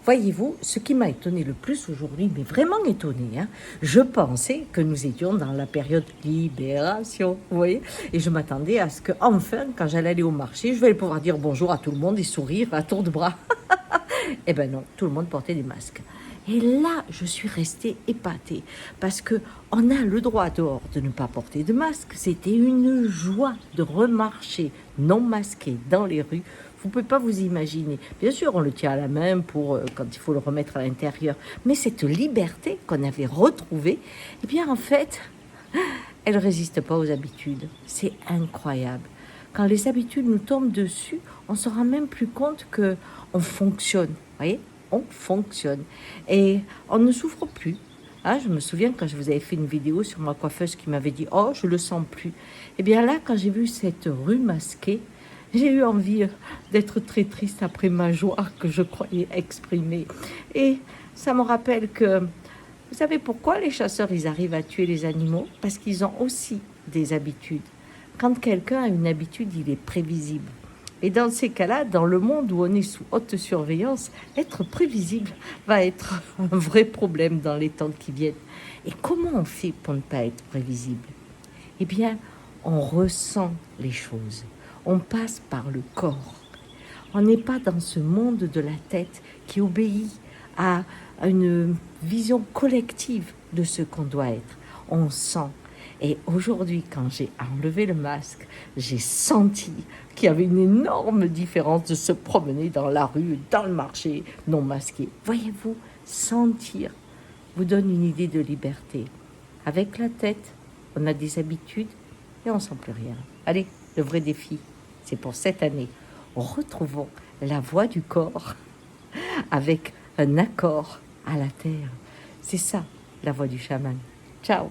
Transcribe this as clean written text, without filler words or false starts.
voyez-vous, ce qui m'a étonné le plus aujourd'hui, mais vraiment étonné, hein, je pensais que nous étions dans la période libération, vous voyez, et je m'attendais à ce que, enfin, quand j'allais aller au marché, je vais pouvoir dire bonjour à tout le monde et sourire à tour de bras. Eh ben non, tout le monde portait des masques. Et là, je suis restée épatée parce que on a le droit dehors de ne pas porter de masque. C'était une joie de remarcher non masqué dans les rues. Vous ne pouvez pas vous imaginer. Bien sûr, on le tient à la main pour quand il faut le remettre à l'intérieur. Mais cette liberté qu'on avait retrouvée, eh bien en fait, elle ne résiste pas aux habitudes. C'est incroyable. Quand les habitudes nous tombent dessus, on ne se rend même plus compte qu'on fonctionne. Vous voyez, on fonctionne. Et on ne souffre plus. Ah, je me souviens quand je vous avais fait une vidéo sur ma coiffeuse qui m'avait dit « Oh, je le sens plus ». Eh bien là, quand j'ai vu cette rue masquée, j'ai eu envie d'être très triste après ma joie que je croyais exprimer. Et ça me rappelle que, vous savez pourquoi les chasseurs, ils arrivent à tuer les animaux? Parce qu'ils ont aussi des habitudes. Quand quelqu'un a une habitude, il est prévisible. Et dans ces cas-là, dans le monde où on est sous haute surveillance, être prévisible va être un vrai problème dans les temps qui viennent. Et comment on fait pour ne pas être prévisible? Eh bien, on ressent les choses. On passe par le corps. On n'est pas dans ce monde de la tête qui obéit à une vision collective de ce qu'on doit être. On sent. Et aujourd'hui, quand j'ai enlevé le masque, j'ai senti qu'il y avait une énorme différence de se promener dans la rue, dans le marché, non masqué. Voyez-vous, sentir vous donne une idée de liberté. Avec la tête, on a des habitudes et on ne sent plus rien. Allez, le vrai défi, c'est pour cette année. Retrouvons la voix du corps avec un accord à la terre. C'est ça, la voix du chaman. Ciao!